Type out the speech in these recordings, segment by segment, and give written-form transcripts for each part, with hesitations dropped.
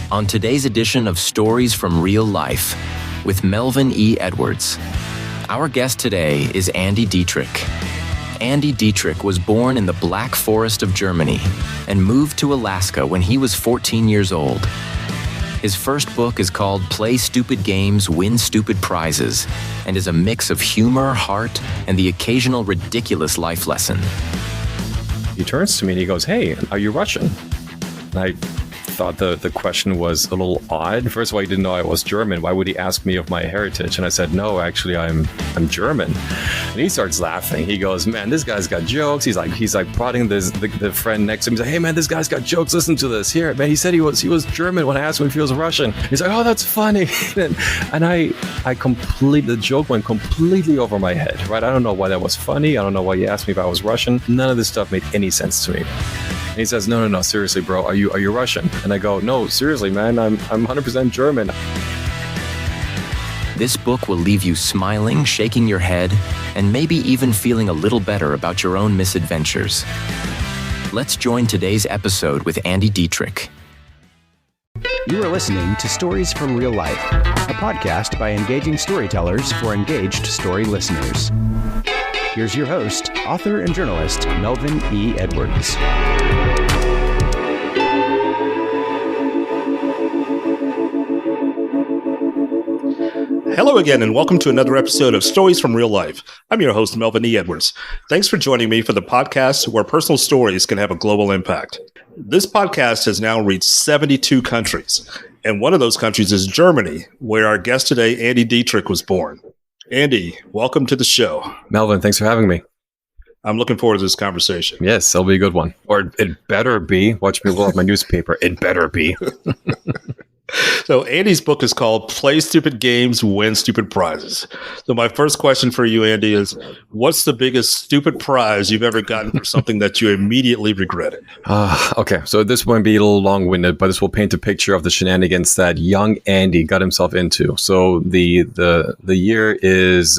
on today's edition of Stories from Real Life with Melvin E. Edwards. Our guest today is Andy Dietrich. Andy Dietrich was born in the Black Forest of Germany and moved to Alaska when he was 14 years old. His first book is called Play Stupid Games, Win Stupid Prizes, and is a mix of humor, heart, and the occasional ridiculous life lesson. He turns to me and he goes, "Hey, are you Russian?" And I thought the question was a little odd. First of all, he didn't know I was German. Why would he ask me of my heritage? And I said, "No, actually, I'm German." And he starts laughing. He goes, "Man, this guy's got jokes." He's like prodding the friend next to him. He's like, "Hey, man, this guy's got jokes. Listen to this. Here, man. He said he was German when I asked him if he was Russian." He's like, "Oh, that's funny." and the joke went completely over my head. Right? I don't know why that was funny. I don't know why he asked me if I was Russian. None of this stuff made any sense to me. And he says, no, seriously, bro, are you Russian? And I go, "No, seriously, man, I'm 100% German." This book will leave you smiling, shaking your head, and maybe even feeling a little better about your own misadventures. Let's join today's episode with Andy Dietrich. You are listening to Stories from Real Life, a podcast by engaging storytellers for engaged story listeners. Here's your host, author and journalist, Melvin E. Edwards. Hello again, and welcome to another episode of Stories from Real Life. I'm your host, Melvin E. Edwards. Thanks for joining me for the podcast where personal stories can have a global impact. This podcast has now reached 72 countries, and one of those countries is Germany, where our guest today, Andy Dietrich, was born. Andy, welcome to the show. Melvin, thanks for having me. I'm looking forward to this conversation. Yes, it'll be a good one. Or it better be. Watch me roll up my newspaper. It better be. So Andy's book is called Play Stupid Games, Win Stupid Prizes. So my first question for you, Andy, is what's the biggest stupid prize you've ever gotten for something that you immediately regretted? Okay, so this might be a little long-winded, but this will paint a picture of the shenanigans that young Andy got himself into. So the year is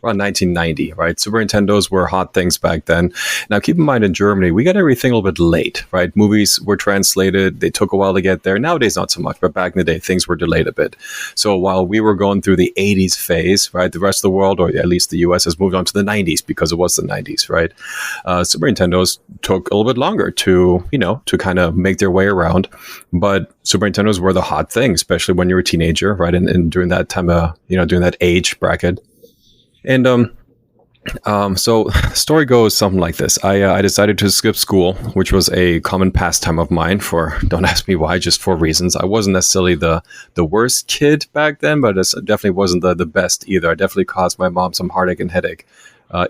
around 1990, right? Super Nintendos were hot things back then. Now, keep in mind, in Germany, we got everything a little bit late, right? Movies were translated. They took a while to get there. Nowadays, not so much, but back in the day, things were delayed a bit. So while we were going through the 80s phase, right, the rest of the world, or at least the US, has moved on to the 90s because it was the 90s, right? Super Nintendos took a little bit longer to kind of make their way around. But Super Nintendos were the hot thing, especially when you were a teenager, right? And during that time, during that age bracket. And so the story goes something like this. I decided to skip school, which was a common pastime of mine for, don't ask me why, just for reasons. I wasn't necessarily the worst kid back then, but it definitely wasn't the best either. I definitely caused my mom some heartache and headache.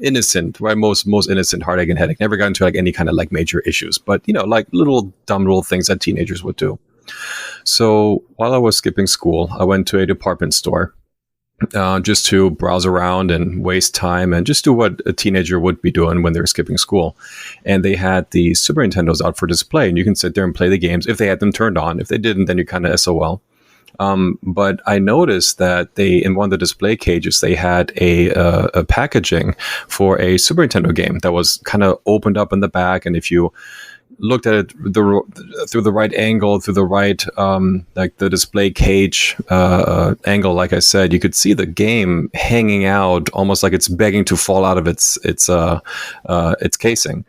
Innocent, right? Most innocent heartache and headache. Never got into like any kind of like major issues, but like dumb little things that teenagers would do. So while I was skipping school, I went to a department store. Just to browse around and waste time and just do what a teenager would be doing when they're skipping school. And they had the Super Nintendos out for display, and you can sit there and play the games if they had them turned on. If they didn't, then you kind of SOL. But I noticed that in one of the display cages, they had a packaging for a Super Nintendo game that was kind of opened up in the back. And if you looked at it through the right angle, through the right like the display cage angle, like I said, you could see the game hanging out almost like it's begging to fall out of its casing.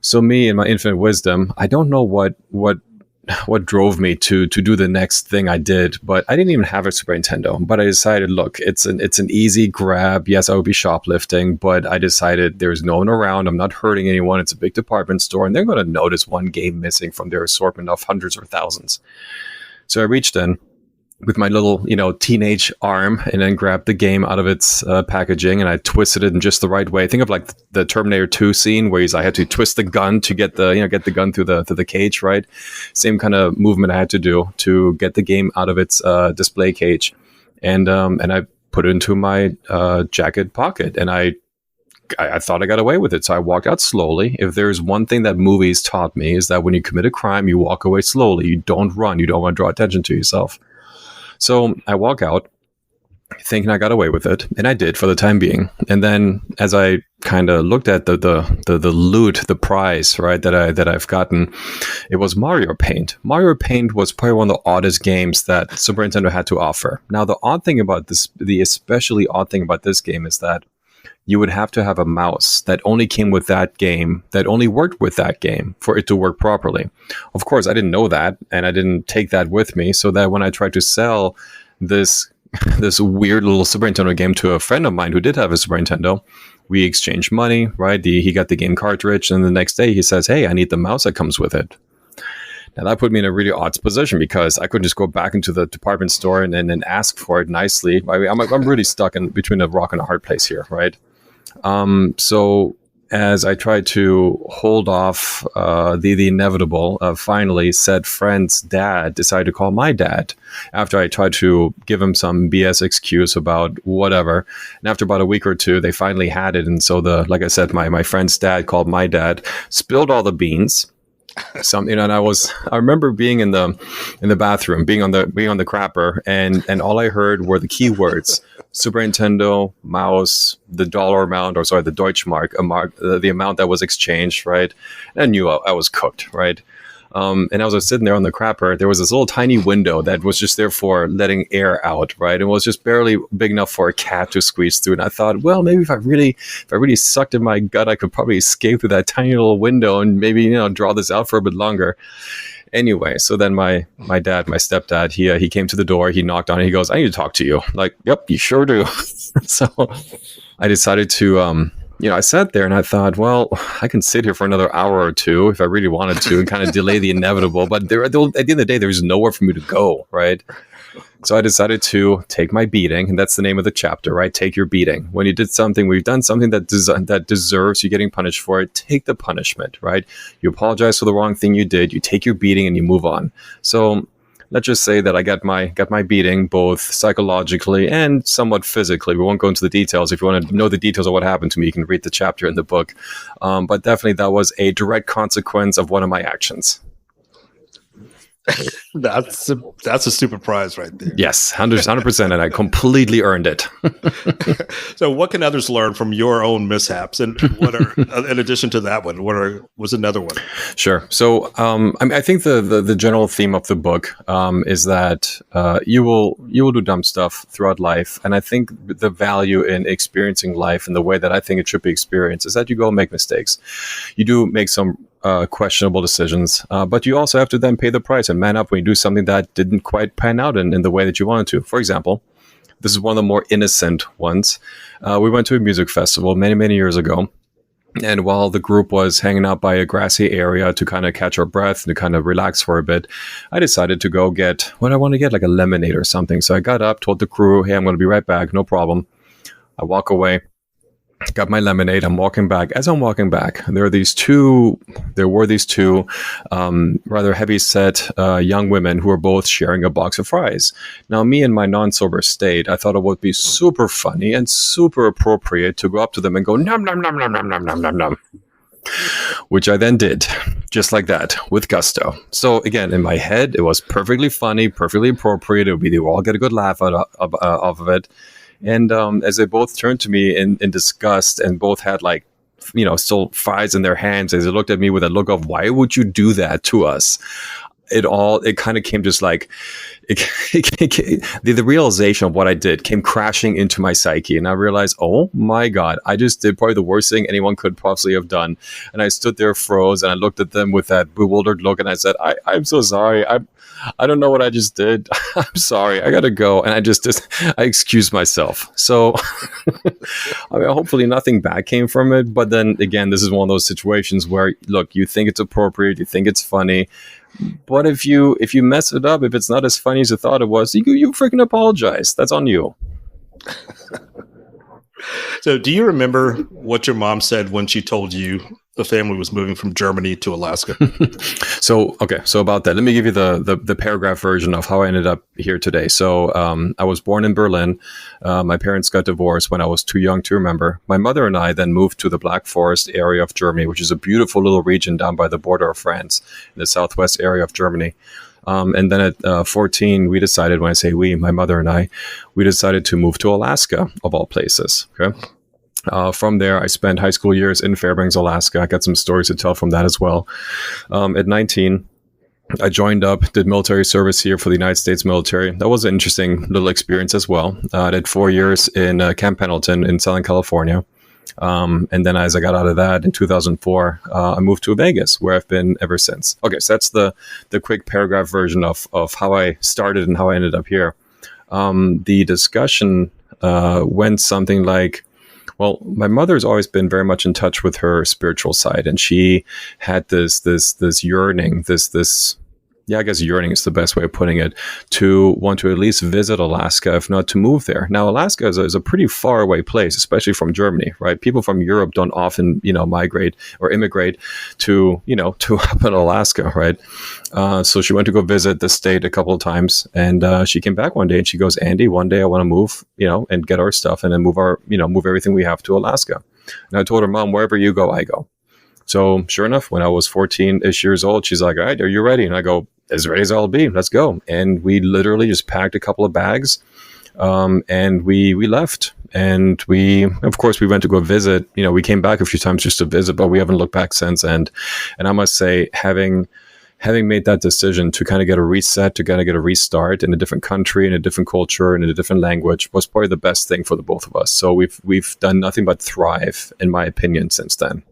So me, in my infinite wisdom, I don't know what drove me to do the next thing I did, but I didn't even have a Super Nintendo. But I decided, look, it's an easy grab. Yes, I would be shoplifting, but I decided there's no one around. I'm not hurting anyone. It's a big department store, and they're going to notice one game missing from their assortment of hundreds or thousands. So I reached in with my little, teenage arm and then grabbed the game out of its packaging, and I twisted it in just the right way. Think of like the Terminator 2 scene where I had to twist the gun to get the gun through the cage, right? Same kind of movement I had to do to get the game out of its display cage, and I put it into my jacket pocket, and I thought I got away with it. So I walked out slowly. If there's one thing that movies taught me is that when you commit a crime, you walk away slowly. You don't run. You don't want to draw attention to yourself. So I walk out, thinking I got away with it, and I did for the time being. And then as I kind of looked at the loot, the prize, right, that I've gotten, it was Mario Paint. Mario Paint was probably one of the oddest games that Super Nintendo had to offer. Now, the especially odd thing about this game is that you would have to have a mouse that only came with that game, that only worked with that game for it to work properly. Of course, I didn't know that, and I didn't take that with me, so that when I tried to sell this weird little Super Nintendo game to a friend of mine who did have a Super Nintendo, we exchanged money, right? He got the game cartridge, and the next day he says, "Hey, I need the mouse that comes with it." Now that put me in a really odd position because I couldn't just go back into the department store and ask for it nicely. I mean, I'm really stuck in between a rock and a hard place here, right? So as I tried to hold off the inevitable, finally said friend's dad decided to call my dad after I tried to give him some BS excuse about whatever. And after about a week or two, they finally had it. And so like I said, my friend's dad called my dad, spilled all the beans. And I remember being in the bathroom, being on the crapper, and all I heard were the keywords: Super Nintendo, mouse, the dollar amount, or sorry, the Deutschmark, the amount that was exchanged, right? And I knew I was cooked, right? And as I was sitting there on the crapper, there was this little tiny window that was just there for letting air out, right? It was just barely big enough for a cat to squeeze through. And I thought, well, maybe if I really sucked in my gut, I could probably escape through that tiny little window and maybe, draw this out for a bit longer. Anyway, so then my stepdad, he came to the door, he knocked on it, he goes, "I need to talk to you." Like, "Yep, you sure do." So I decided to, I sat there and I thought, well, I can sit here for another hour or two if I really wanted to and kind of delay the inevitable. But at the end of the day, there's nowhere for me to go, right? So I decided to take my beating, and that's the name of the chapter, right? Take your beating. When you did something, we've done something that deserves you getting punished for it, take the punishment, right? You apologize for the wrong thing you did, you take your beating, and you move on. So let's just say that I got my beating both psychologically and somewhat physically. We won't go into the details. If you want to know the details of what happened to me, you can read the chapter in the book. But definitely that was a direct consequence of one of my actions. That's a stupid prize right there. Yes, 100%, and I completely earned it. So what can others learn from your own mishaps? And what are, in addition to that one, was another one? Sure. So I think the general theme of the book is that you will do dumb stuff throughout life. And I think the value in experiencing life in the way that I think it should be experienced is that you go make mistakes. You do make some questionable decisions, but you also have to then pay the price and man up when you do something that didn't quite pan out in the way that you wanted to. For example, this is one of the more innocent ones. We went to a music festival many, many years ago. And while the group was hanging out by a grassy area to kind of catch our breath and to kind of relax for a bit, I decided to go get what I want to get, like a lemonade or something. So I got up, told the crew, "Hey, I'm going to be right back. No problem." I walk away. Got my lemonade. I'm walking back. As I'm walking back, there were these two rather heavy-set young women who were both sharing a box of fries. Now, me in my non-sober state, I thought it would be super funny and super appropriate to go up to them and go, "Nom, nom, nom, nom, nom, nom, nom, nom, nom." Which I then did, just like that, with gusto. So again, in my head, it was perfectly funny, perfectly appropriate. It would be, they would all get a good laugh out of it. And as they both turned to me in disgust and both had still fries in their hands, as they looked at me with a look of, "Why would you do that to us?" It kind of came just like, the realization of what I did came crashing into my psyche. And I realized, oh my God, I just did probably the worst thing anyone could possibly have done. And I stood there, froze, and I looked at them with that bewildered look. And I said, I'm so sorry. I don't know what I just did. I'm sorry. I got to go. And I excused myself. So I mean, hopefully nothing bad came from it. But then again, this is one of those situations where, look, you think it's appropriate, you think it's funny. But if you mess it up, if it's not as funny as you thought it was, you freaking apologize. That's on you. So do you remember what your mom said when she told you the family was moving from Germany to Alaska? So about that, let me give you the paragraph version of how I ended up here today. So I was born in Berlin. My parents got divorced when I was too young to remember. My mother and I then moved to the Black Forest area of Germany, which is a beautiful little region down by the border of France, in the southwest area of Germany. And then at 14, we decided, when I say we, my mother and I, we decided to move to Alaska, of all places. Okay. From there, I spent high school years in Fairbanks, Alaska. I got some stories to tell from that as well. At 19, I joined up, did military service here for the United States military. That was an interesting little experience as well. I did 4 years in Camp Pendleton in Southern California. And then as I got out of that in 2004, I moved to Vegas, where I've been ever since. Okay, so that's the quick paragraph version of how I started and how I ended up here. The discussion went something like, well, my mother's always been very much in touch with her spiritual side, and she had this yearning, yeah, I guess yearning is the best way of putting it, to want to at least visit Alaska, if not to move there. Now, Alaska is a pretty far away place, especially from Germany, right? People from Europe don't often, migrate or immigrate to up in Alaska, right? So she went to go visit the state a couple of times, and she came back one day and she goes, Andy, one day I want to move, and get our stuff and then move everything we have to Alaska. And I told her, Mom, wherever you go, I go. So sure enough, when I was 14-ish years old, she's like, all right, are you ready? And I go, as ready as I'll be. Let's go. And we literally just packed a couple of bags and we left. And of course, we went to go visit. We came back a few times just to visit, but we haven't looked back since. And I must say, having made that decision to kind of get a reset, to kind of get a restart in a different country, in a different culture, in a different language, was probably the best thing for the both of us. So we've done nothing but thrive, in my opinion, since then.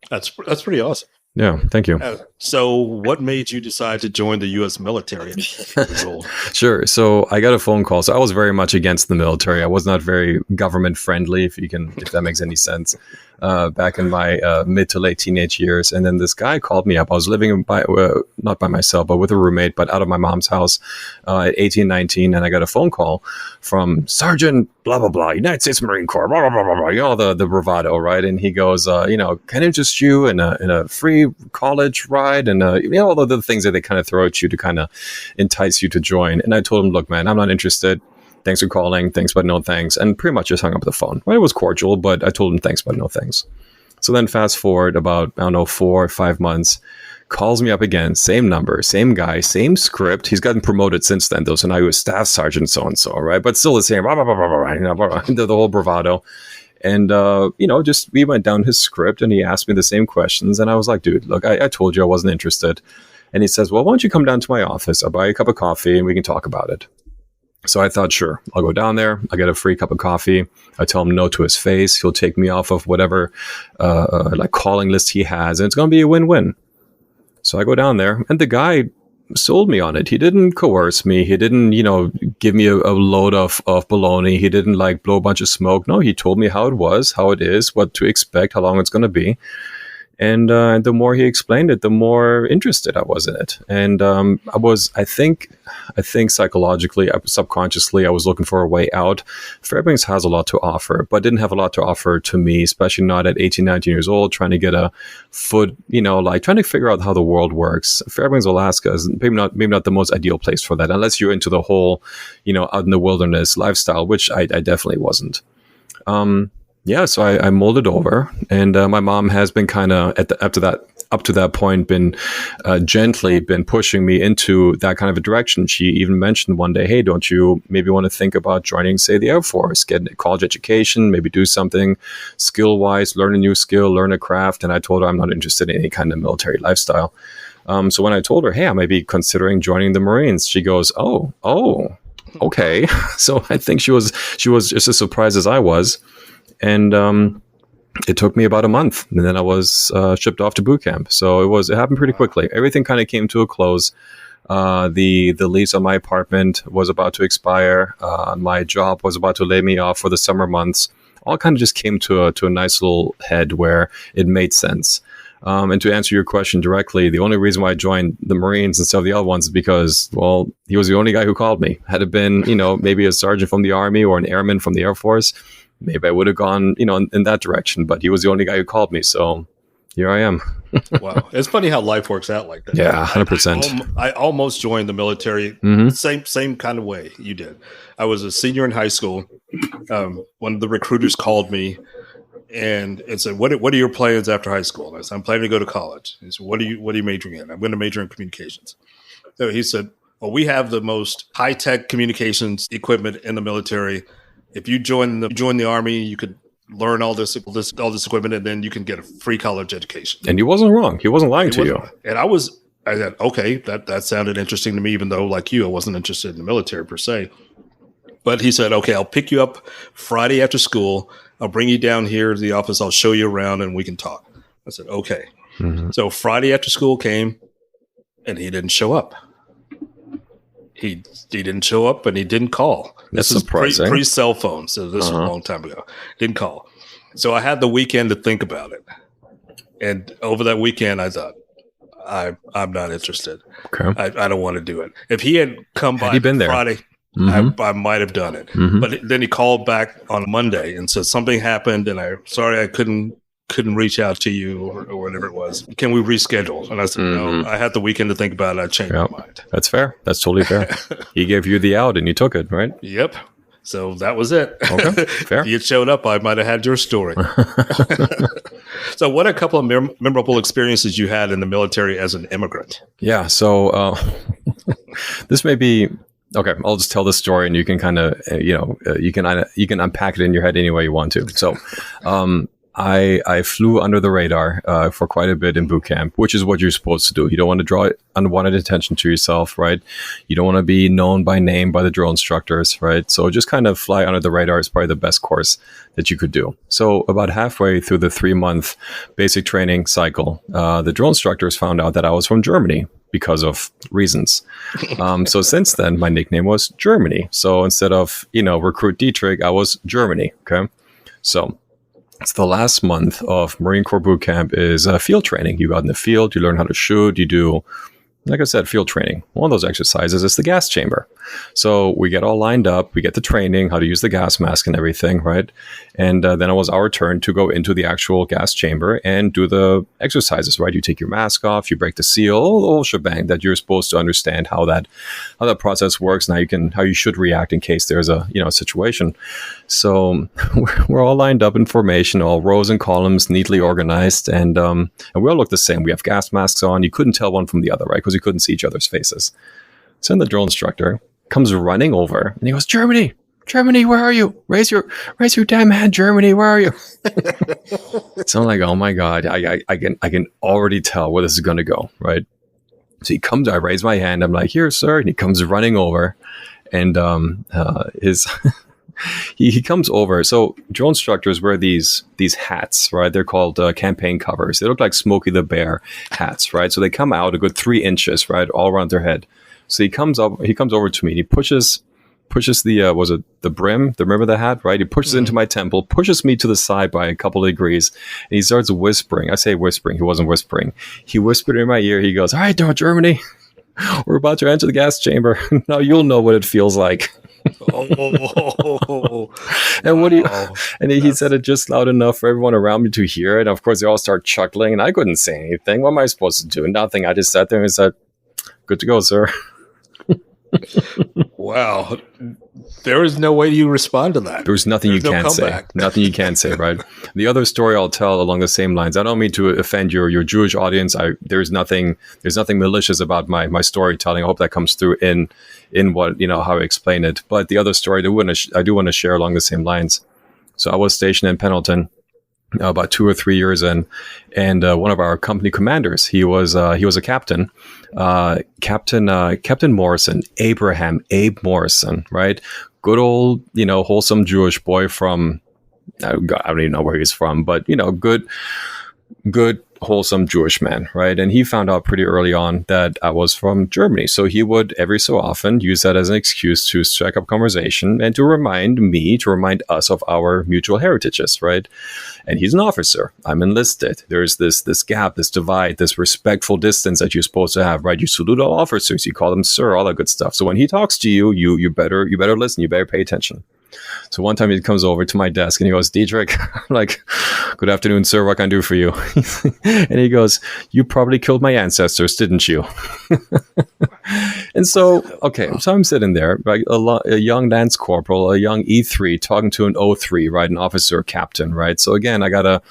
That's pretty awesome. Yeah, thank you. So what made you decide to join the U.S. military? Sure. So I got a phone call. So I was very much against the military. I was not very government friendly, if that makes any sense, back in my mid to late teenage years. And then this guy called me up. I was living not by myself, but with a roommate, but out of my mom's house at 18, 19. And I got a phone call from Sergeant blah, blah, blah, United States Marine Corps, blah, blah, blah, blah, the bravado, right? And he goes, can I interest you in a free college ride? And, all of the things that they kind of throw at you to kind of entice you to join. And I told him, look, man, I'm not interested. Thanks for calling. Thanks, but no thanks. And pretty much just hung up the phone. Well, it was cordial, but I told him thanks, but no thanks. So then fast forward about, 4 or 5 months, calls me up again, same number, same guy, same script. He's gotten promoted since then, though. So now he was staff sergeant so-and-so, right? But still the same, blah, blah, blah, blah, blah, the whole bravado. And, just we went down his script and he asked me the same questions. And I was like, dude, look, I told you I wasn't interested. And he says, well, why don't you come down to my office? I'll buy you a cup of coffee and we can talk about it. So I thought, sure, I'll go down there. I get a free cup of coffee. I tell him no to his face. He'll take me off of whatever calling list he has. And it's going to be a win-win. So I go down there and the guy sold me on it. He didn't coerce me. He didn't, give me a load of baloney. He didn't blow a bunch of smoke. No, he told me how it was, how it is, what to expect, how long it's going to be. And the more he explained it, the more interested I was in it. And I think psychologically, subconsciously, I was looking for a way out. Fairbanks has a lot to offer, but didn't have a lot to offer to me, especially not at 18, 19 years old, trying to get a foot, trying to figure out how the world works. Fairbanks, Alaska is maybe not the most ideal place for that, unless you're into the whole, out in the wilderness lifestyle, which I definitely wasn't. Yeah, so I molded over, and my mom has been kind of up to that point been gently been pushing me into that kind of a direction. She even mentioned one day, hey, don't you maybe want to think about joining, say, the Air Force, get a college education, maybe do something skill-wise, learn a new skill, learn a craft. And I told her I'm not interested in any kind of military lifestyle. So when I told her, hey, I might be considering joining the Marines, she goes, oh, okay. So I think she was just as surprised as I was. And it took me about a month, and then I was shipped off to boot camp. So it happened pretty quickly. Everything kind of came to a close. The lease on my apartment was about to expire. My job was about to lay me off for the summer months. All kind of just came to a nice little head where it made sense. And to answer your question directly, the only reason why I joined the Marines instead of the other ones is because, well, he was the only guy who called me. Had it been, maybe a sergeant from the Army or an airman from the Air Force, maybe I would have gone, in that direction. But he was the only guy who called me. So here I am. Wow. It's funny how life works out like that. Yeah, 100%. I almost joined the military same kind of way you did. I was a senior in high school. One of the recruiters called me and said, what are your plans after high school? And I said, I'm planning to go to college. He said, what are you majoring in? I'm going to major in communications. So he said, well, we have the most high-tech communications equipment in the military. If you join the Army, you could learn all this equipment, and then you can get a free college education. And he wasn't wrong. He wasn't lying to you. And I said, okay, that sounded interesting to me, even though, like you, I wasn't interested in the military per se. But he said, okay, I'll pick you up Friday after school. I'll bring you down here to the office. I'll show you around and we can talk. I said, okay. Mm-hmm. So Friday after school came and he didn't show up. He didn't show up and he didn't call. That's this surprising. is pre-cell phone. So this was a long time ago. Didn't call. So I had the weekend to think about it. And over that weekend, I thought, I'm not interested. Okay. I don't want to do it. If he had come by Friday, I might have done it. Mm-hmm. But then he called back on Monday and said something happened, and I couldn't reach out to you or whatever it was. Can we reschedule? And I said, no. I had the weekend to think about it. I changed my mind. That's fair. That's totally fair. He gave you the out, and you took it, right? Yep. So that was it. Okay, fair. If you had showed up, I might have had your story. So what a couple of memorable experiences you had in the military as an immigrant. Yeah. So this may be... Okay, I'll just tell the story, and you can kind of, you can unpack it in your head any way you want to. So, I flew under the radar for quite a bit in boot camp, which is what you're supposed to do. You don't want to draw unwanted attention to yourself, right? You don't want to be known by name by the drill instructors, right? So just kind of fly under the radar is probably the best course that you could do. So about halfway through the 3-month basic training cycle, the drill instructors found out that I was from Germany, because of reasons. So since then, my nickname was Germany. So instead of, recruit Dietrich, I was Germany. Okay. So it's the last month of Marine Corps boot camp is field training. You go out in the field, you learn how to shoot, you do, like I said, field training. One of those exercises is the gas chamber. So we get all lined up, we get the training, how to use the gas mask and everything, right? And then it was our turn to go into the actual gas chamber and do the exercises, right? You take your mask off, you break the seal, the whole shebang that you're supposed to understand how that process works. Now how you should react in case there's a situation. So we're all lined up in formation, all rows and columns, neatly organized, and we all look the same. We have gas masks on. You couldn't tell one from the other, right? Because you couldn't see each other's faces. So then the drill instructor comes running over and he goes, Germany, where are you? Raise your damn hand, Germany, where are you? So I'm like, oh my God, I can already tell where this is going to go, right? So he comes, I raise my hand, I'm like, here, sir. And he comes running over and he comes over. So drill instructors wear these hats, right? They're called campaign covers. They look like Smokey the Bear hats, right? So they come out a good 3 inches, right, all around their head. So he comes over to me and he pushes the brim of the hat, right? He pushes into my temple, pushes me to the side by a couple of degrees, and he starts whispering. I say whispering. He wasn't whispering. He whispered in my ear. He goes, all right, Germany, we're about to enter the gas chamber. Now you'll know what it feels like. And he said it just loud enough for everyone around me to hear it. Of course, they all start chuckling, and I couldn't say anything. What am I supposed to do? Nothing. I just sat there and said, good to go, sir. Wow. There is no way you respond to that. There's nothing you can't say. Nothing you can't say, right? The other story I'll tell along the same lines. I don't mean to offend your Jewish audience. There's nothing malicious about my storytelling. I hope that comes through in what, how I explain it. But the other story I do want to share along the same lines. So I was stationed in Pendleton about 2 or 3 years in, and one of our company commanders, he was a captain, Captain Morrison, Abe Morrison, right? Good old, wholesome Jewish boy from, I don't even know where he's from, but good wholesome Jewish man, right? And he found out pretty early on that I was from Germany. So he would every so often use that as an excuse to strike up conversation and to remind us of our mutual heritages, right? And he's an officer. I'm enlisted. There's this gap, this divide, this respectful distance that you're supposed to have, right? You salute all officers, you call them sir, all that good stuff. So when he talks to you, you better listen, you better pay attention. So one time he comes over to my desk and he goes, Dietrich, I'm like, good afternoon, sir. What can I do for you? And he goes, you probably killed my ancestors, didn't you? And so, okay, so I'm sitting there, right, a young Lance Corporal, a young E3 talking to an O3, right, an officer captain, right? So again, I gotta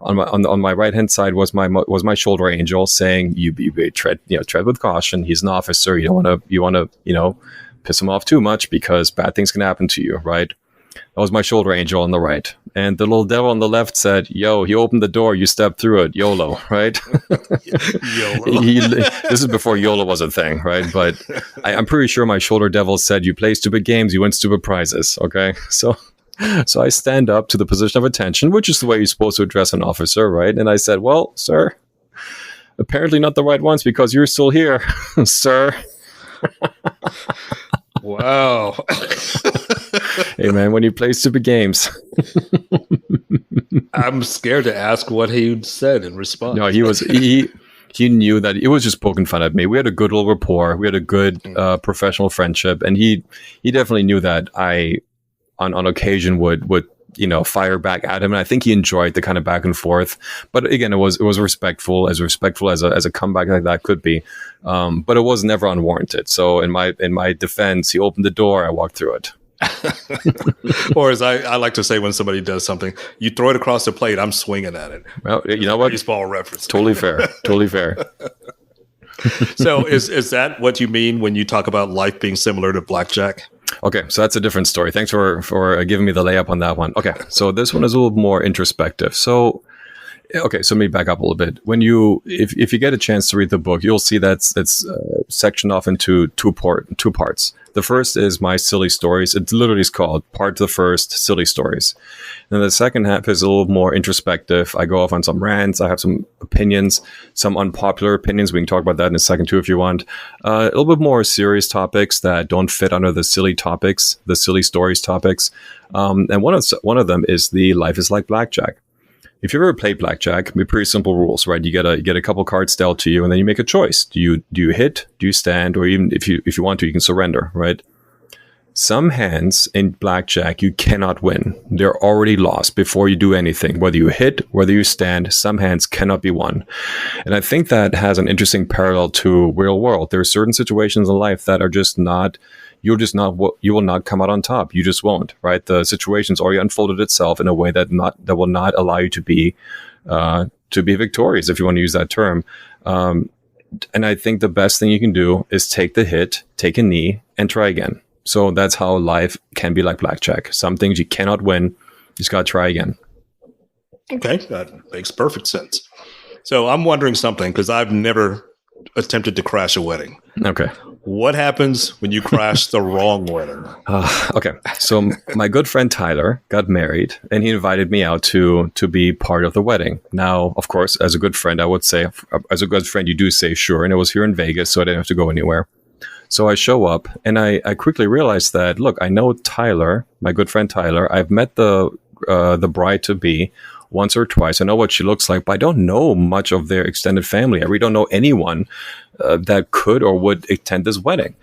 On my right hand side was my shoulder angel saying, "You tread with caution. He's an officer. You want to piss him off too much because bad things can happen to you." Right. That was my shoulder angel on the right. And the little devil on the left said, "Yo, he opened the door, you stepped through it, YOLO," right? YOLO. This is before YOLO was a thing, right? But I'm pretty sure my shoulder devil said, "You play stupid games, you win stupid prizes," okay? So I stand up to the position of attention, which is the way you're supposed to address an officer, right? And I said, "Well, sir, apparently not the right ones because you're still here, sir." Wow. Hey man, when you play stupid games. I'm scared to ask what he said in response. No, he knew that it was just poking fun at me. We had a good little rapport. We had a good professional friendship, and he definitely knew that I, on occasion, would fire back at him. And I think he enjoyed the kind of back and forth. But again, it was respectful as a comeback like that could be. But it was never unwarranted. So in my defense, he opened the door. I walked through it. Or as I like to say when somebody does something, you throw it across the plate, I'm swinging at it. Well, you know what? Baseball reference. Totally fair. Totally fair. So is that what you mean when you talk about life being similar to Blackjack? Okay, so that's a different story. Thanks for giving me the layup on that one. Okay, so this one is a little more introspective. So let me back up a little bit. When if you get a chance to read the book, you'll see that's sectioned off into two parts. The first is my silly stories. It literally is called Part the First, Silly Stories. And the second half is a little more introspective. I go off on some rants. I have some opinions, some unpopular opinions. We can talk about that in a second too if you want. A little bit more serious topics that don't fit under the silly topics, the silly stories topics. And one of them is the Life is Like Blackjack. If you've ever played Blackjack, it'd be pretty simple rules, right? You get a couple cards dealt to you, and then you make a choice. Do you hit? Do you stand? Or even if you want to, you can surrender, right? Some hands in Blackjack you cannot win. They're already lost before you do anything. Whether you hit, whether you stand, some hands cannot be won. And I think that has an interesting parallel to real world. There are certain situations in life that are just not. You will not come out on top. You just won't, right? The situation's already unfolded itself in a way that will not allow you to be victorious, if you want to use that term. And I think the best thing you can do is take the hit, take a knee, and try again. So that's how life can be like Blackjack. Some things you cannot win, you just got to try again. Okay, that makes perfect sense. So I'm wondering something because I've never attempted to crash a wedding. Okay. What happens when you crash the wrong wedding? Okay. So my good friend Tyler got married, and he invited me out to be part of the wedding. Now, of course, as a good friend, I would say, as a good friend, you do say sure. And it was here in Vegas, so I didn't have to go anywhere. So I show up, and I quickly realized that, look, I know Tyler, my good friend Tyler. I've met the bride-to-be once or twice. I know what she looks like, but I don't know much of their extended family. I really don't know anyone that could or would attend this wedding.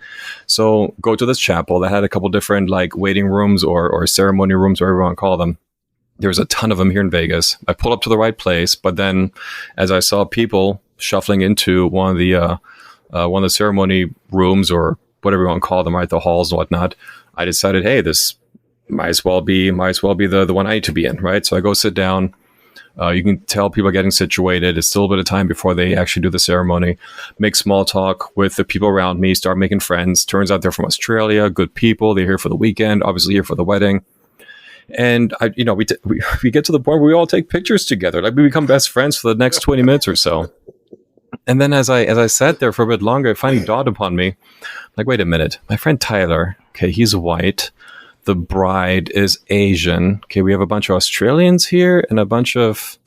So go to this chapel that had a couple different like waiting rooms or ceremony rooms, whatever you want to call them. There's a ton of them here in Vegas. I pulled up to the right place, but then as I saw people shuffling into one of the ceremony rooms or whatever you want to call them, right, the halls and whatnot, I decided, hey, this might as well be the one I need to be in, right? So I go sit down. You can tell people are getting situated. It's still a bit of time before they actually do the ceremony. Make small talk with the people around me, start making friends. Turns out they're from Australia, good people. They're here for the weekend, obviously here for the wedding. And we get to the point where we all take pictures together. Like we become best friends for the next 20 minutes or so. And then as I sat there for a bit longer, it finally dawned upon me, like, wait a minute, my friend Tyler, okay, he's white. The bride is Asian. Okay, we have a bunch of Australians here and a bunch of,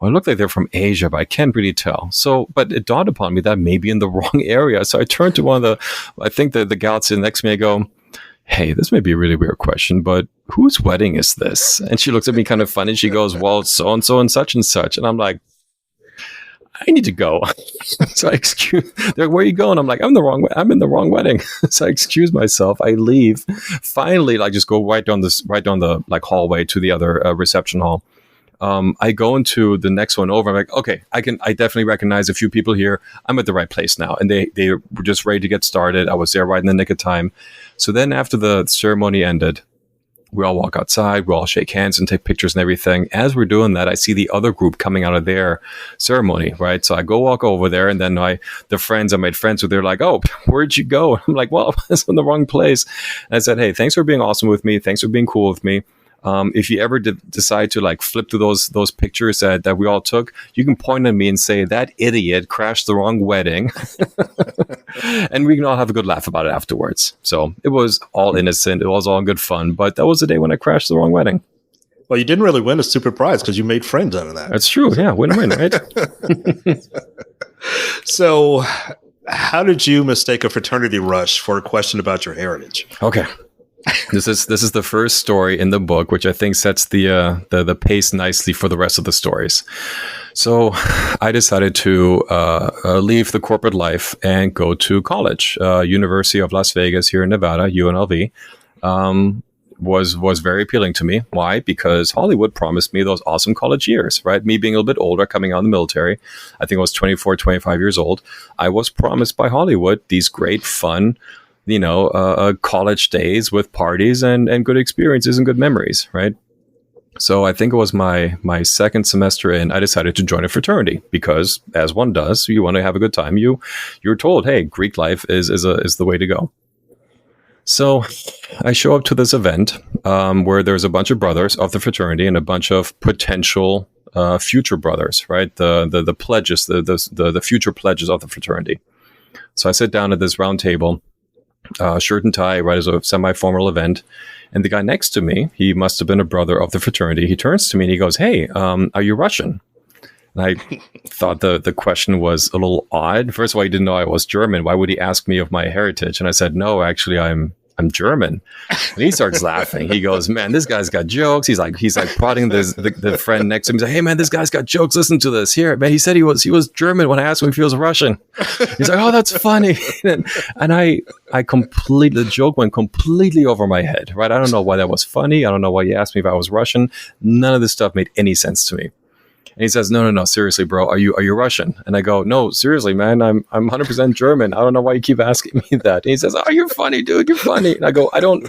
well, it looked like they're from Asia, but I can't really tell. So, but it dawned upon me that maybe in the wrong area. So I turned to one of I think the gal sitting next to me, I go, hey, this may be a really weird question, but whose wedding is this? And she looks at me kind of funny. She goes, well, it's so-and-so and such and such. And I'm like, I need to go. So I excuse, they're like, where are you going? I'm like, I'm in the wrong wedding. So I excuse myself. I leave. Finally, I just go right down the like hallway to the other reception hall. I go into the next one over. I'm like, okay, I definitely recognize a few people here. I'm at the right place now. And they were just ready to get started. I was there right in the nick of time. So then after the ceremony ended, We all walk outside, we all shake hands and take pictures and everything. As we're doing that, I see the other group coming out of their ceremony, right? So I go walk over there, and then the friends I made friends with, they're like, "Oh, where'd you go?" I'm like, "Well, I was in the wrong place." And I said, "Hey, thanks for being awesome with me. Thanks for being cool with me. If you ever decide to like flip through those pictures that we all took, you can point at me and say, that idiot crashed the wrong wedding." And we can all have a good laugh about it afterwards. So it was all innocent. It was all good fun. But that was the day when I crashed the wrong wedding. Well, you didn't really win a stupid prize because you made friends out of that. That's true. Yeah, win-win, right? So how did you mistake a fraternity rush for a question about your heritage? Okay. This is the first story in the book, which I think sets the pace nicely for the rest of the stories. So I decided to leave the corporate life and go to college. University of Las Vegas here in Nevada, UNLV, was very appealing to me. Why? Because Hollywood promised me those awesome college years, right? Me being a little bit older, coming out of the military, I think I was 24, 25 years old. I was promised by Hollywood these great, fun, college days with parties and good experiences and good memories, right? So I think it was my second semester in, I decided to join a fraternity because, as one does, you want to have a good time. You're told, hey, Greek life is the way to go. So I show up to this event where there's a bunch of brothers of the fraternity and a bunch of potential future brothers, right? The pledges, the future pledges of the fraternity. So I sit down at this round table. Shirt and tie, right, as a semi-formal event. And the guy next to me, he must have been a brother of the fraternity. He turns to me and he goes, "Hey, are you Russian?" And I thought the question was a little odd. First of all, he didn't know I was German. Why would he ask me of my heritage? And I said, "No, actually, I'm German." And he starts laughing. He goes, "Man, this guy's got jokes." He's like prodding the friend next to him. He's like, "Hey, man, this guy's got jokes. Listen to this. Here, man, he said he was German when I asked him if he was Russian." He's like, "Oh, that's funny." And I completely, the joke went completely over my head, right? I don't know why that was funny. I don't know why you asked me if I was Russian. None of this stuff made any sense to me. And he says, no, seriously, bro, are you Russian? And I go, "No, seriously, man, I'm 100% German. I don't know why you keep asking me that." And he says, "Oh, you're funny, dude. You're funny." And I go, "I don't."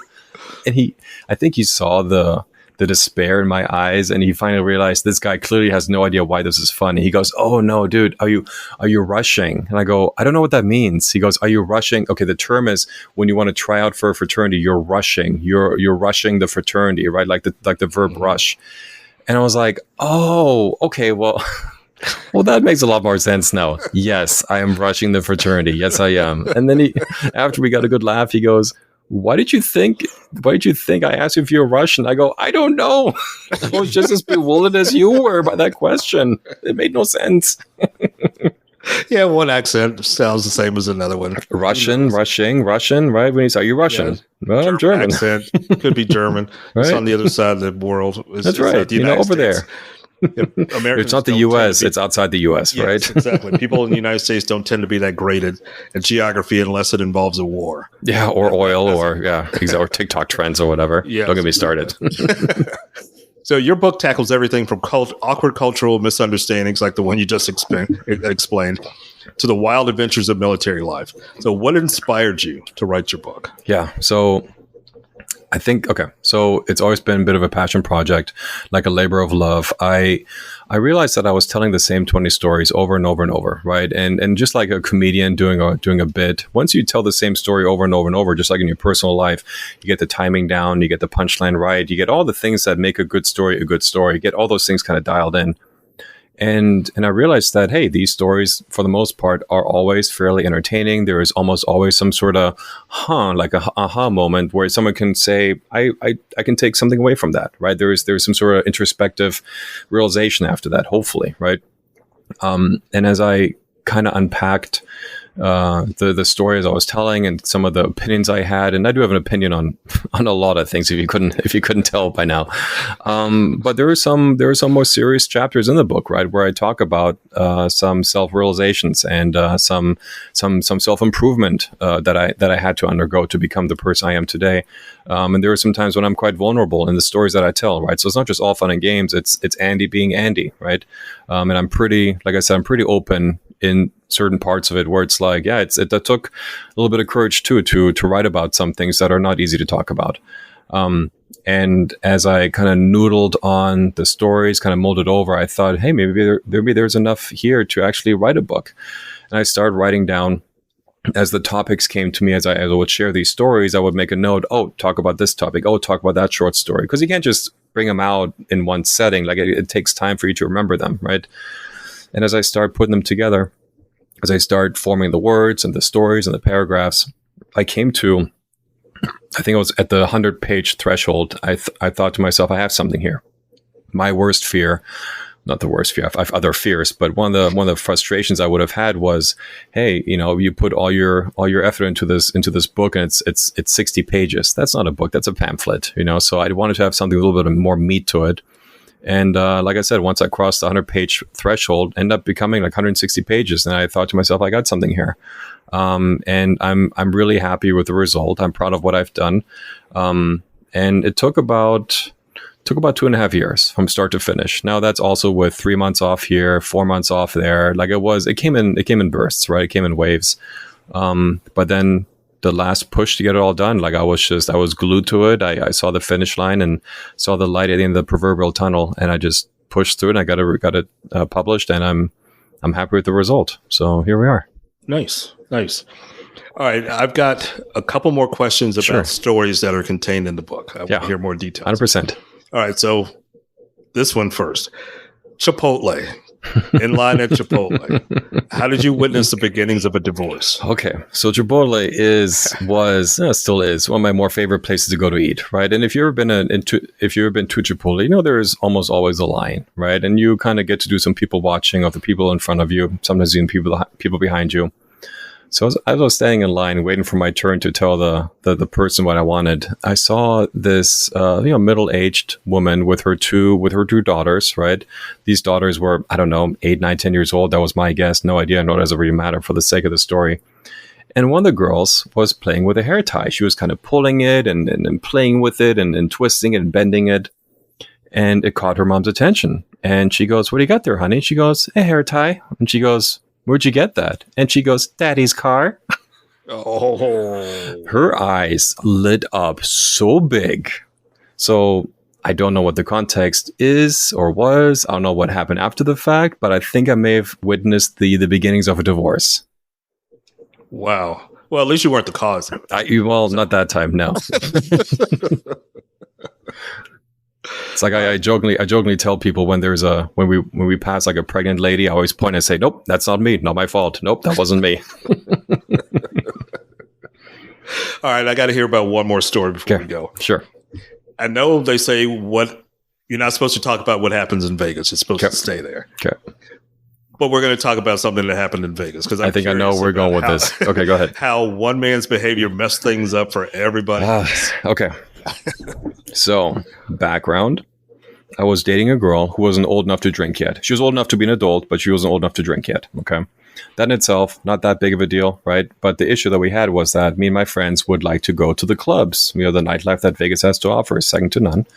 And I think he saw the despair in my eyes, and he finally realized this guy clearly has no idea why this is funny. He goes, "Oh no, dude, are you rushing?" And I go, "I don't know what that means." He goes, "Are you rushing?" Okay, the term is when you want to try out for a fraternity, you're rushing. You're rushing the fraternity, right? Like the verb rush. And I was like, "Oh, okay, well, that makes a lot more sense now. Yes, I am rushing the fraternity. Yes, I am." And then after we got a good laugh, he goes, Why did you think I asked you if you're Russian?" I go, "I don't know." I was just as bewildered as you were by that question. It made no sense. Yeah, one accent sounds the same as another one. Russian, right? When you say, "Are you Russian?" Yeah. Well, I'm German. Accent could be German. Right? It's on the other side of the world. That's right. The United over States. there. Americans it's not the don't U.S. tend to be- It's outside the U.S. Yes, right? Exactly. People in the United States don't tend to be that great at geography unless it involves a war. Yeah, or oil, or TikTok trends or whatever. Yes. Don't get me started. So your book tackles everything from awkward cultural misunderstandings, like the one you just explained, to the wild adventures of military life. So what inspired you to write your book? Yeah. So I think, so it's always been a bit of a passion project, like a labor of love. I realized that I was telling the same 20 stories over and over and over, right? And just like a comedian doing a bit, once you tell the same story over and over and over, just like in your personal life, you get the timing down, you get the punchline right, you get all the things that make a good story, you get all those things kind of dialed in. And I realized that, hey, these stories, for the most part, are always fairly entertaining. There is almost always some sort of, like a aha moment where someone can say, I can take something away from that, right? There's some sort of introspective realization after that, hopefully, right? And as I kind of unpacked the stories I was telling and some of the opinions I had, and I do have an opinion on a lot of things if you couldn't tell by now. But there are some more serious chapters in the book, right, where I talk about some self-realizations and some self-improvement that I had to undergo to become the person I am today. And there are some times when I'm quite vulnerable in the stories that I tell, right? So it's not just all fun and games. It's Andy being Andy, right? And I'm pretty open in certain parts of it where it's like, that took a little bit of courage too to write about some things that are not easy to talk about. And as I kind of noodled on the stories, kind of molded over, I thought, hey, maybe there's enough here to actually write a book. And I started writing down as the topics came to me, as I would share these stories, I would make a note, oh, talk about this topic. Oh, talk about that short story. Because you can't just bring them out in one setting. Like it takes time for you to remember them, right? And as I start putting them together, as I start forming the words and the stories and the paragraphs, I came to, I think it was at the 100-page threshold, I thought to myself, I have something here. My worst fear, not the worst fear, I have other fears, but one of the frustrations I would have had was, hey, you put all your effort into this book and it's 60 pages. That's not a book, that's a pamphlet, so I wanted to have something a little bit more meat to it. And like I said, once I crossed the 100-page threshold, ended up becoming like 160 pages. And I thought to myself, I got something here. And I'm really happy with the result. I'm proud of what I've done. And it took about 2.5 years from start to finish. Now that's also with 3 months off here, 4 months off there. Like it came in bursts, right? It came in waves. But then the last push to get it all done, like I was glued to it. I saw the finish line and saw the light at the end of the proverbial tunnel, and I just pushed through it. And I got it published, and I'm happy with the result. So here we are. Nice. All right, I've got a couple more questions about stories that are contained in the book. I want to hear more details. 100%. All right, so this one first. Chipotle. In line at Chipotle. How did you witness the beginnings of a divorce? Okay, so Chipotle still is one of my more favorite places to go to eat, right? And if you've ever been to Chipotle, there's almost always a line, right? And you kind of get to do some people watching of the people in front of you, sometimes even people behind you. So as I was standing in line waiting for my turn to tell the person what I wanted, I saw this middle-aged woman with her two daughters, right? These daughters were, I don't know, 8, 9, 10 years old. That was my guess. No idea. No, it doesn't really matter for the sake of the story. And one of the girls was playing with a hair tie. She was kind of pulling it and playing with it and twisting it and bending it. And it caught her mom's attention. And she goes, "What do you got there, honey?" She goes, "A hair tie." And she goes, "Where'd you get that?" And she goes, "Daddy's car." Oh. Her eyes lit up so big. So I don't know what the context is or was. I don't know what happened after the fact, but I think I may have witnessed the beginnings of a divorce. Wow. Well, at least you weren't the cause. Not that time, no. It's like I jokingly tell people when we pass like a pregnant lady, I always point and say, "Nope, that's not me. Not my fault. Nope, that wasn't me." All right, I got to hear about one more story before we go. Sure. I know they say you're not supposed to talk about what happens in Vegas. It's supposed to stay there. Okay. But we're going to talk about something that happened in Vegas because I think I know where we're going with this. Okay, go ahead. How one man's behavior messed things up for everybody else. Okay. So, background. I was dating a girl who wasn't old enough to drink yet. She was old enough to be an adult, but she wasn't old enough to drink yet. Okay. That in itself, not that big of a deal, right? But the issue that we had was that me and my friends would like to go to the clubs, the nightlife that Vegas has to offer is second to none.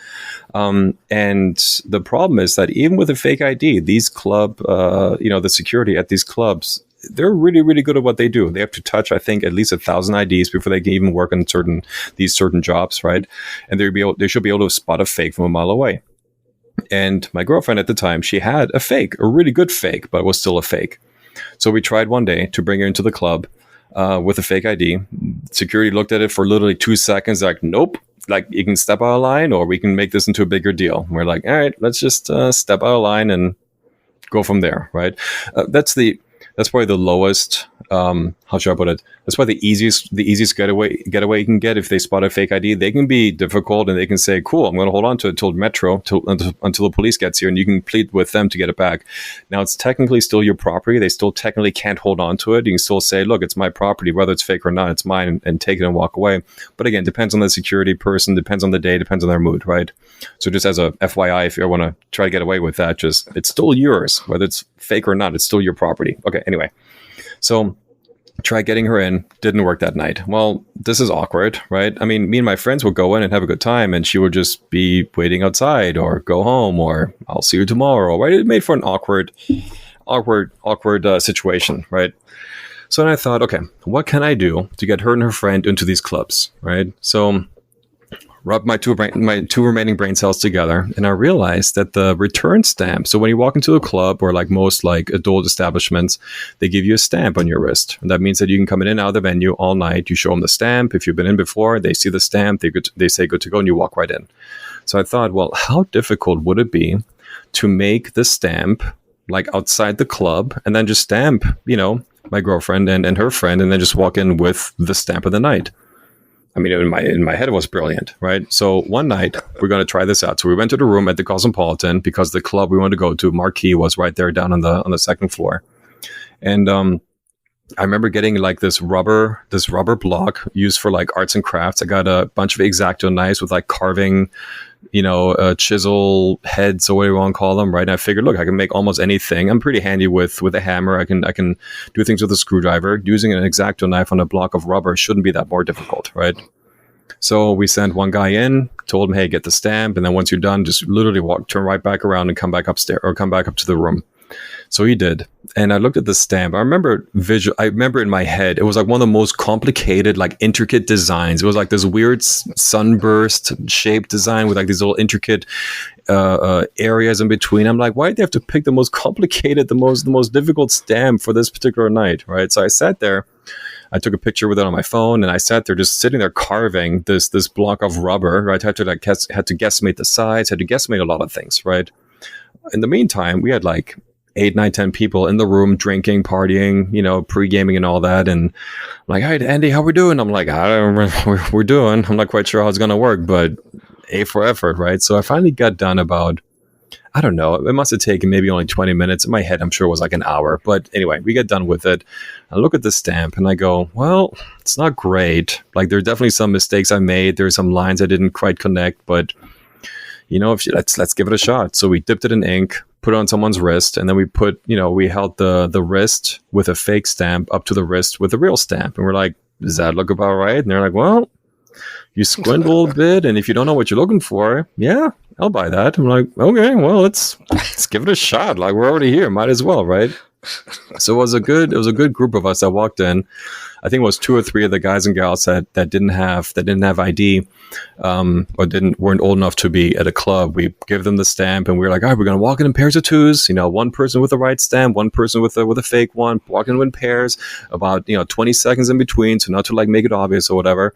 And the problem is that even with a fake ID, these the security at these clubs, they're really, really good at what they do. They have to touch, I think, at least 1,000 IDs before they can even work on these certain jobs, right? And they should be able to spot a fake from a mile away. And my girlfriend at the time, she had a fake, a really good fake, but it was still a fake. So we tried one day to bring her into the club with a fake ID. Security looked at it for literally 2 seconds, like, "Nope, like you can step out of line or we can make this into a bigger deal." We're like, "All right, let's just step out of line and go from there," right? That's probably the lowest. How should I put it? That's probably the easiest getaway you can get if they spot a fake ID. They can be difficult, and they can say, "Cool, I'm going to hold on to it until until the police gets here," and you can plead with them to get it back. Now it's technically still your property. They still technically can't hold on to it. You can still say, "Look, it's my property, whether it's fake or not. It's mine," and take it and walk away. But again, depends on the security person, depends on the day, depends on their mood, right? So just as a FYI, if you want to try to get away with that, it's still yours, whether it's fake or not. It's still your property. Okay. Anyway, so. Try getting her in, didn't work that night. Well, this is awkward, right? I mean, me and my friends would go in and have a good time, and she would just be waiting outside or go home or "I'll see you tomorrow," right? It made for an awkward situation, right? So then I thought, okay, what can I do to get her and her friend into these clubs, right? So rubbed my two remaining brain cells together, and I realized that the return stamp. So when you walk into a club or like most like adult establishments, they give you a stamp on your wrist. And that means that you can come in and out of the venue all night. You show them the stamp. If you've been in before, they see the stamp. They say good to go, and you walk right in. So I thought, well, how difficult would it be to make the stamp like outside the club and then just stamp, my girlfriend and her friend, and then just walk in with the stamp of the night. I mean, in my head, it was brilliant, right? So one night, we're going to try this out. So we went to the room at the Cosmopolitan because the club we wanted to go to, Marquee, was right there down on the second floor. And I remember getting like this rubber block used for like arts and crafts. I got a bunch of X-Acto knives with like carving, chisel heads or whatever you want to call them, right? And I figured, look, I can make almost anything. I'm pretty handy with a hammer. I can do things with a screwdriver. Using an X-Acto knife on a block of rubber shouldn't be that more difficult, right? So we sent one guy in, told him, hey, get the stamp. And then once you're done, just literally turn right back around and come back upstairs or come back up to the room. So he did. And I looked at the stamp. I remember in my head, it was like one of the most complicated, like intricate designs. It was like this weird sunburst shaped design with like these little intricate areas in between. I'm like, why did they have to pick the most complicated, the most difficult stamp for this particular night, right? So I sat there. I took a picture with it on my phone, and I sat there just sitting there carving this block of rubber, right? I had to guesstimate the size, had to guesstimate a lot of things, right? In the meantime, we had like 8, 9, 10 people in the room drinking, partying, pre-gaming and all that. And I'm like, hey, Andy, how we doing? I'm like, I don't remember we're doing. I'm not quite sure how it's going to work, but A for effort, right? So I finally got done about, I don't know, it must have taken maybe only 20 minutes. In my head, I'm sure it was like an hour. But anyway, we get done with it. I look at the stamp and I go, well, it's not great. Like there are definitely some mistakes I made. There's some lines I didn't quite connect, but let's give it a shot. So we dipped it in ink, put it on someone's wrist, and then we held the wrist with a fake stamp up to the wrist with a real stamp. And we're like, does that look about right? And they're like, well, you squint a little bit, and if you don't know what you're looking for, yeah, I'll buy that. I'm like, okay, well, let's give it a shot. Like we're already here, might as well, right? So it was a good group of us that walked in. I think it was 2 or 3 of the guys and gals that didn't have ID, or weren't old enough to be at a club. We gave them the stamp, and we were like, all right, we're gonna walk in pairs of 2s. One person with the right stamp, one person with a fake one, walking in pairs, about 20 seconds in between, so not to like make it obvious or whatever.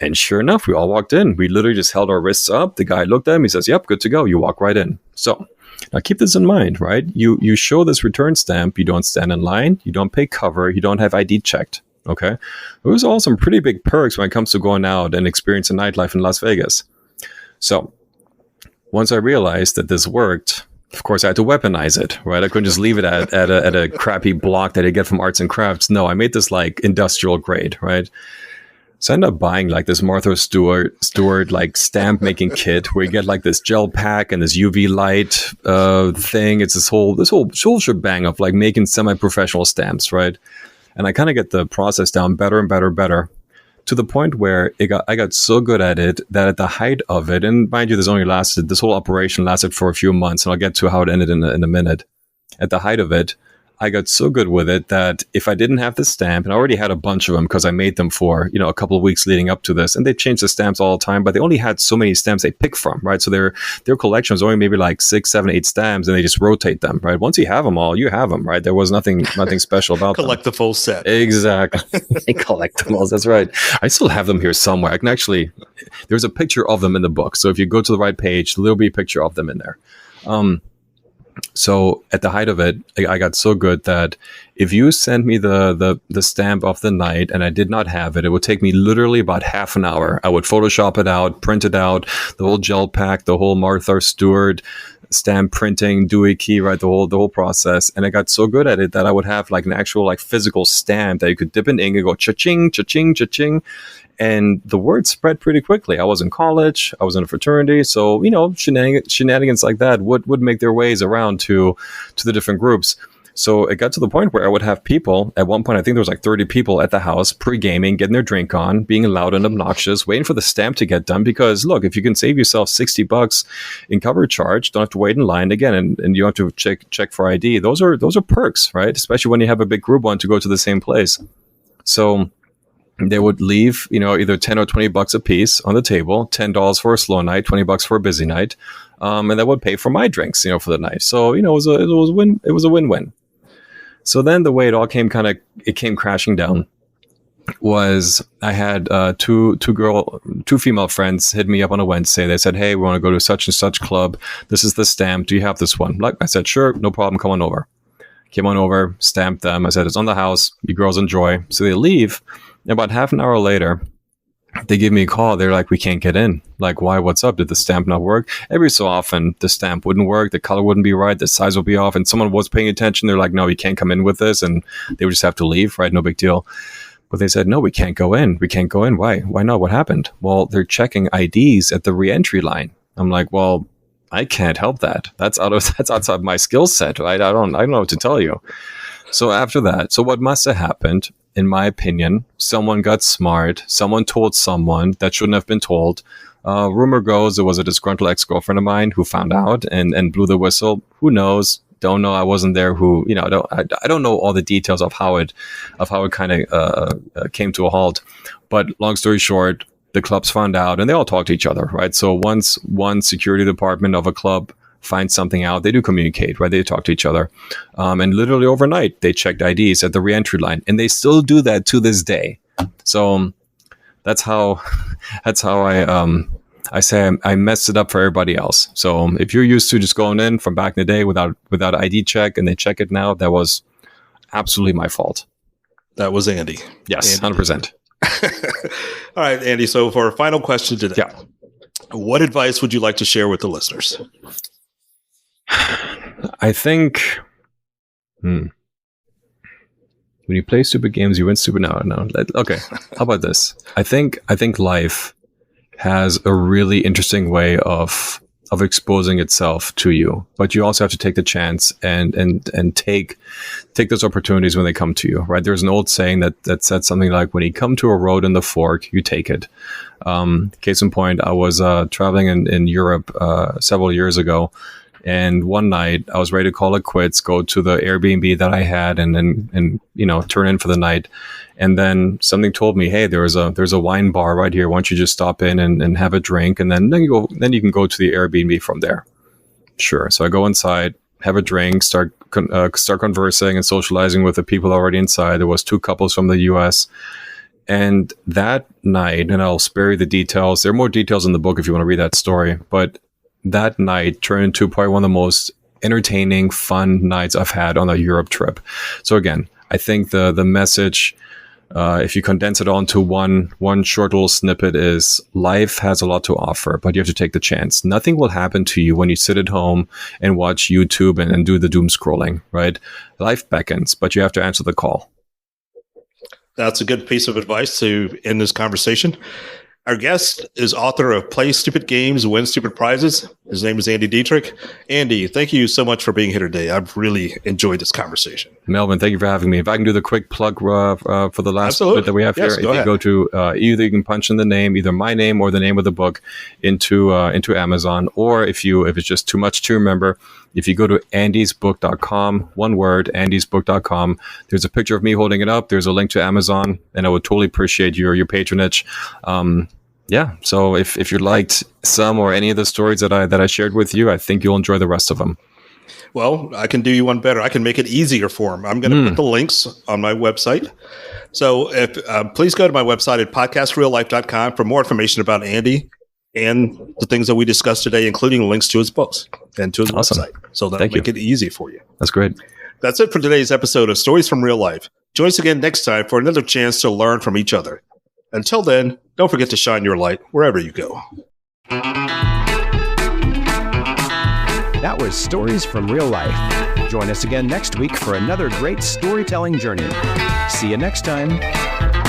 And sure enough, we all walked in. We literally just held our wrists up. The guy looked at him. He says, yep, good to go. You walk right in. So now keep this in mind, right? You show this return stamp. You don't stand in line. You don't pay cover. You don't have ID checked. Okay. Those are all some pretty big perks when it comes to going out and experiencing nightlife in Las Vegas. So once I realized that this worked, of course, I had to weaponize it, right? I couldn't just leave it at a crappy block that I get from arts and crafts. No, I made this like industrial grade, right? So I ended up buying like this Martha Stewart like stamp making kit where you get like this gel pack and this UV light thing. It's this whole shebang of like making semi-professional stamps, right? And I kind of get the process down better and better to the point where I got so good at it that at the height of it, and mind you, this whole operation lasted for a few months, and I'll get to how it ended in a minute. At the height of it, I got so good with it that if I didn't have the stamp, and I already had a bunch of them because I made them for, a couple of weeks leading up to this, and they changed the stamps all the time, but they only had so many stamps they pick from, right? So their collection was only maybe like 6, 7, 8 stamps, and they just rotate them, right? Once you have them all, you have them, right? There was nothing special about them. Collect the full set. Exactly. Collectibles, that's right. I still have them here somewhere. I can actually, there's a picture of them in the book. So if you go to the right page, there'll be a picture of them in there. So at the height of it, I got so good that if you sent me the stamp of the night and I did not have it, it would take me literally about half an hour. I would Photoshop it out, print it out, the whole gel pack, the whole Martha Stewart stamp printing, Dewey key, right? The whole process. And I got so good at it that I would have like an actual like physical stamp that you could dip in ink and go cha-ching, cha-ching, cha-ching. And the word spread pretty quickly. I was in college. I was in a fraternity. So, shenanigans like that would make their ways around to the different groups. So it got to the point where I would have people, at one point, I think there was like 30 people at the house, pre-gaming, getting their drink on, being loud and obnoxious, waiting for the stamp to get done. Because look, if you can save yourself $60 in cover charge, don't have to wait in line again, and you have to check for ID. Those are perks, right? Especially when you have a big group want to go to the same place. So They would leave, either 10 or 20 bucks a piece on the table, $10 for a slow night, 20 bucks for a busy night. And that would pay for my drinks, for the night. So, it was a win-win. So then the way it all came crashing down was I had two female friends hit me up on a Wednesday. They said, "Hey, we want to go to such and such club. This is the stamp. Do you have this one?" Like I said, "Sure, no problem. Come on over." Came on over, stamped them. I said, "It's on the house. You girls enjoy." So they leave. And about half an hour later, they give me a call. They're like, "We can't get in." Like, why? What's up? Did the stamp not work? Every so often, the stamp wouldn't work. The color wouldn't be right. The size would be off. And someone was paying attention. They're like, "No, you can't come in with this." And they would just have to leave, right? No big deal. But they said, "No, we can't go in. We can't go in." Why? Why not? What happened? Well, they're checking IDs at the re-entry line. I'm like, well, I can't help that. That's outside my skill set, right? I don't know what to tell you. So after that, so what must have happened, in my opinion, someone got smart. Someone told someone that shouldn't have been told. Rumor goes it was a disgruntled ex-girlfriend of mine who found out and blew the whistle. Who knows? Don't know. I wasn't there. I don't know all the details of how it kind of came to a halt. But long story short, the clubs found out, and they all talk to each other, right? So once one security department of a club finds something out, they do communicate, right? They talk to each other, and literally overnight they checked IDs at the re-entry line, and they still do that to this day. So that's how I say I messed it up for everybody else. So if you're used to just going in from back in the day without ID check, and they check it now, that was absolutely my fault. That was Andy. Yes, 100%. All right, Andy. So for our final question today, what advice would you like to share with the listeners? I think when you play stupid games, you win stupid. No. Okay. How about this? I think life has a really interesting way of exposing itself to you, but you also have to take the chance and take those opportunities when they come to you, right? There's an old saying that said something like, when you come to a road in the fork, you take it. Case in point, I was traveling in Europe several years ago, and one night I was ready to call it quits, go to the Airbnb that I had, and turn in for the night. And then something told me, "Hey, there's a wine bar right here. Why don't you just stop in and have a drink, and then you can go to the Airbnb from there." Sure. So I go inside, have a drink, start conversing and socializing with the people already inside. There was 2 couples from the U.S. And that night, and I'll spare you the details. There are more details in the book if you want to read that story. But that night turned into probably one of the most entertaining, fun nights I've had on a Europe trip. So again, I think the message, if you condense it all into one short little snippet, is life has a lot to offer, but you have to take the chance. Nothing will happen to you when you sit at home and watch YouTube and do the doom scrolling, right? Life beckons, but you have to answer the call. That's a good piece of advice to end this conversation. Our guest is author of Play Stupid Games, Win Stupid Prizes. His name is Andy Dietrich. Andy, thank you so much for being here today. I've really enjoyed this conversation. Melvin, thank you for having me. If I can do the quick plug for the last bit that we have here. If you go to either you can punch in the name, either my name or the name of the book into Amazon, or if it's just too much to remember, if you go to andysbook.com, one word, andysbook.com, there's a picture of me holding it up. There's a link to Amazon, and I would totally appreciate your patronage. So if you liked some or any of the stories that I shared with you, I think you'll enjoy the rest of them. Well, I can do you one better. I can make it easier for them. I'm going to put the links on my website. So please go to my website at podcastreallife.com for more information about Andy and the things that we discussed today, including links to his books and to his website. So that'll make it easy for you. That's great. That's it for today's episode of Stories from Real Life. Join us again next time for another chance to learn from each other. Until then, don't forget to shine your light wherever you go. That was Stories from Real Life. Join us again next week for another great storytelling journey. See you next time.